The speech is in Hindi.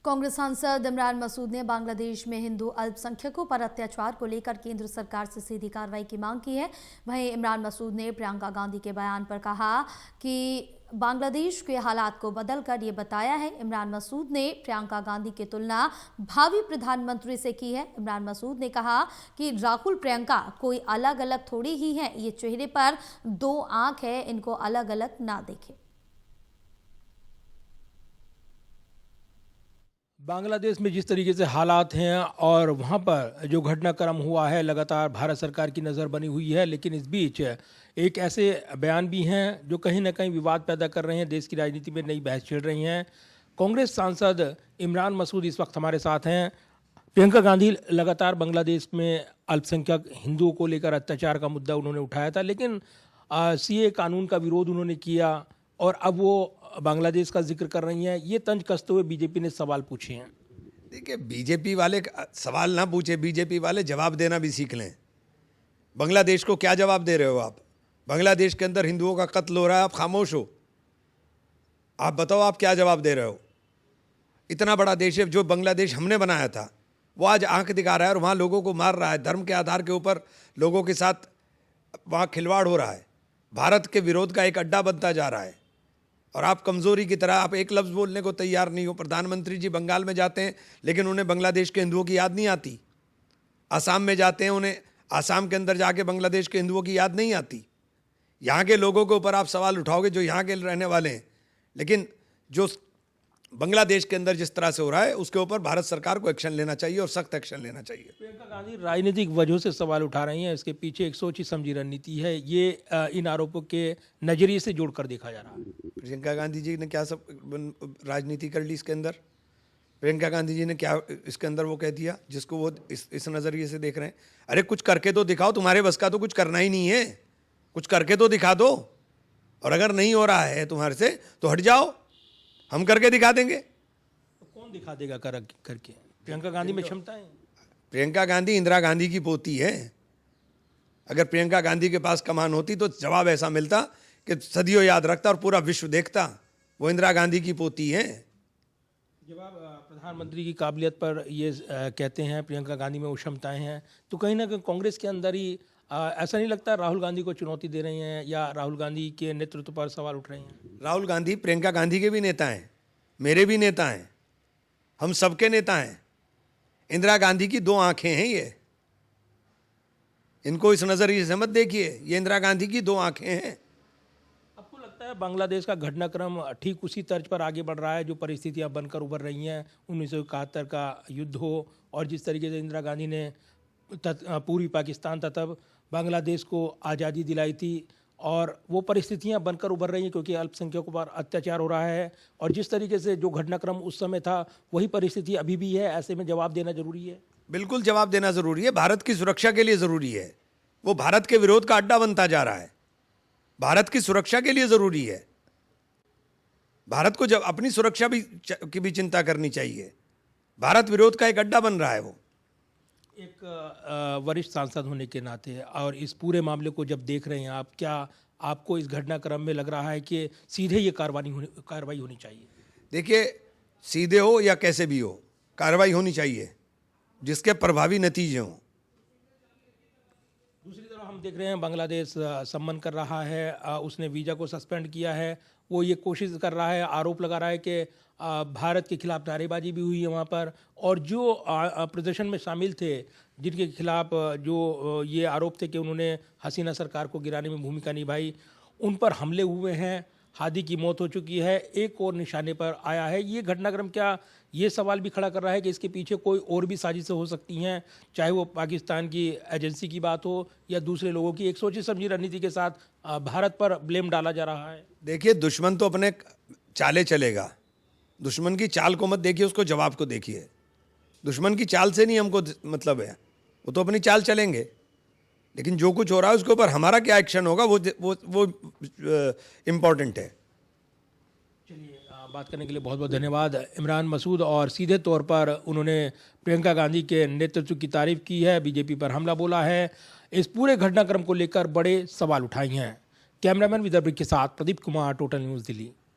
कांग्रेस सांसद इमरान मसूद ने बांग्लादेश में हिंदू अल्पसंख्यकों पर अत्याचार को लेकर केंद्र सरकार से सीधी कार्रवाई की मांग की है। वहीं इमरान मसूद ने प्रियंका गांधी के बयान पर कहा कि बांग्लादेश के हालात को बदलकर ये बताया है। इमरान मसूद ने प्रियंका गांधी की तुलना भावी प्रधानमंत्री से की है। इमरान मसूद ने कहा कि राहुल प्रियंका कोई अलग अलग थोड़ी ही है, ये चेहरे पर दो आंख है, इनको अलग अलग ना देखें। बांग्लादेश में जिस तरीके से हालात हैं और वहाँ पर जो घटनाक्रम हुआ है, लगातार भारत सरकार की नज़र बनी हुई है। लेकिन इस बीच एक ऐसे बयान भी हैं जो कहीं ना कहीं विवाद पैदा कर रहे हैं, देश की राजनीति में नई बहस छिड़ रही हैं। कांग्रेस सांसद इमरान मसूद इस वक्त हमारे साथ हैं। प्रियंका गांधी लगातार बांग्लादेश में अल्पसंख्यक हिंदुओं को लेकर अत्याचार का मुद्दा उन्होंने उठाया था, लेकिन सीए कानून का विरोध उन्होंने किया और अब वो बांग्लादेश का जिक्र कर रही हैं। ये तंज कसते हुए बीजेपी ने सवाल पूछे हैं। देखिए, बीजेपी वाले सवाल ना पूछे, बीजेपी वाले जवाब देना भी सीख लें। बांग्लादेश को क्या जवाब दे रहे हो आप? बांग्लादेश के अंदर हिंदुओं का कत्ल हो रहा है, आप खामोश हो। आप बताओ, आप क्या जवाब दे रहे हो? इतना बड़ा देश है जो बांग्लादेश हमने बनाया था, वो आज आंख दिखा रहा है और वहाँ लोगों को मार रहा है। धर्म के आधार के ऊपर लोगों के साथ वहाँ खिलवाड़ हो रहा है। भारत के विरोध का एक अड्डा बनता जा रहा है और आप कमज़ोरी की तरह आप एक लफ्ज़ बोलने को तैयार नहीं हो। प्रधानमंत्री जी बंगाल में जाते हैं लेकिन उन्हें बांग्लादेश के हिंदुओं की याद नहीं आती। आसाम में जाते हैं, उन्हें आसाम के अंदर जाके बांग्लादेश के हिंदुओं की याद नहीं आती। यहाँ के लोगों के ऊपर आप सवाल उठाओगे जो यहाँ के रहने वाले हैं, लेकिन जो बांग्लादेश के अंदर जिस तरह से हो रहा है उसके ऊपर भारत सरकार को एक्शन लेना चाहिए और सख्त एक्शन लेना चाहिए। प्रियंका गांधी राजनीतिक वजहों से सवाल उठा रही हैं, इसके पीछे एक सोची समझी रणनीति है। ये इन आरोपों के नजरिए से जोड़कर देखा जा रहा है। प्रियंका गांधी जी ने क्या सब राजनीति कर ली इसके अंदर? प्रियंका गांधी जी ने क्या इसके अंदर वो कह दिया जिसको वो इस नज़रिए से देख रहे हैं? अरे कुछ करके तो दिखाओ, तुम्हारे बस का तो कुछ करना ही नहीं है, कुछ करके तो दिखा दो। और अगर नहीं हो रहा है तुम्हारे से तो हट जाओ, हम करके दिखा देंगे। तो कौन दिखा देगा करके? प्रियंका गांधी में क्षमता है? प्रियंका गांधी इंदिरा गांधी की पोती है। अगर प्रियंका गांधी के पास कमान होती तो जवाब ऐसा मिलता कि सदियों याद रखता और पूरा विश्व देखता। वो इंदिरा गांधी की पोती है। जब आप प्रधानमंत्री की काबिलियत पर ये कहते हैं प्रियंका गांधी में वो क्षमताएँ हैं, तो कहीं ना कहीं कांग्रेस के अंदर ही ऐसा नहीं लगता राहुल गांधी को चुनौती दे रही हैं या राहुल गांधी के नेतृत्व पर सवाल उठ रहे हैं? राहुल गांधी प्रियंका गांधी के भी नेता हैं, मेरे भी नेता हैं, हम सबके नेता हैं। इंदिरा गांधी की दो आंखें हैं ये, इनको इस नज़रिए से मत देखिए। ये इंदिरा गांधी की दो आंखें हैं। आपको लगता है बांग्लादेश का घटनाक्रम ठीक उसी तर्ज पर आगे बढ़ रहा है जो परिस्थितियां बनकर उभर रही हैं? 1971 का युद्ध हो और जिस तरीके से इंदिरा गांधी ने पूर्वी पाकिस्तान तथा बांग्लादेश को आज़ादी दिलाई थी, और वो परिस्थितियां बनकर उभर रही हैं क्योंकि अल्पसंख्यकों पर अत्याचार हो रहा है, और जिस तरीके से जो घटनाक्रम उस समय था वही परिस्थिति अभी भी है। ऐसे में जवाब देना जरूरी है। बिल्कुल जवाब देना ज़रूरी है, भारत की सुरक्षा के लिए ज़रूरी है। वो भारत के विरोध का अड्डा बनता जा रहा है, भारत की सुरक्षा के लिए ज़रूरी है। भारत को जब अपनी सुरक्षा की भी चिंता करनी चाहिए। भारत विरोध का एक अड्डा बन रहा है। वो एक वरिष्ठ सांसद होने के नाते और इस पूरे मामले को जब देख रहे हैं आप, क्या आपको इस घटनाक्रम में लग रहा है कि सीधे ये कार्रवाई होनी चाहिए? देखिए, सीधे हो या कैसे भी हो, कार्रवाई होनी चाहिए जिसके प्रभावी नतीजे हों। दूसरी तरफ हम देख रहे हैं बांग्लादेश सम्मान कर रहा है, उसने वीज़ा को सस्पेंड किया है। वो ये कोशिश कर रहा है, आरोप लगा रहा है कि भारत के खिलाफ नारेबाजी भी हुई है वहाँ पर, और जो प्रदर्शन में शामिल थे जिनके खिलाफ जो ये आरोप थे कि उन्होंने हसीना सरकार को गिराने में भूमिका निभाई, उन पर हमले हुए हैं। हादी की मौत हो चुकी है, एक और निशाने पर आया है। ये घटनाक्रम क्या ये सवाल भी खड़ा कर रहा है कि इसके पीछे कोई और भी साजिशें हो सकती हैं, चाहे वो पाकिस्तान की एजेंसी की बात हो या दूसरे लोगों की? एक सोची समझी रणनीति के साथ भारत पर ब्लेम डाला जा रहा है। देखिए, दुश्मन तो अपने चाले चलेगा। दुश्मन की चाल को मत देखिए, उसको जवाब को देखिए। दुश्मन की चाल से नहीं हमको मतलब है, वो तो अपनी चाल चलेंगे, लेकिन जो कुछ हो रहा है उसके ऊपर हमारा क्या एक्शन होगा वो इम्पोर्टेंट है। चलिए, बात करने के लिए बहुत बहुत धन्यवाद इमरान मसूद। और सीधे तौर पर उन्होंने प्रियंका गांधी के नेतृत्व की तारीफ की है, बीजेपी पर हमला बोला है, इस पूरे घटनाक्रम को लेकर बड़े सवाल उठाए हैं। कैमरामैन विदर्भ के साथ प्रदीप कुमार, टोटल न्यूज़ दिल्ली।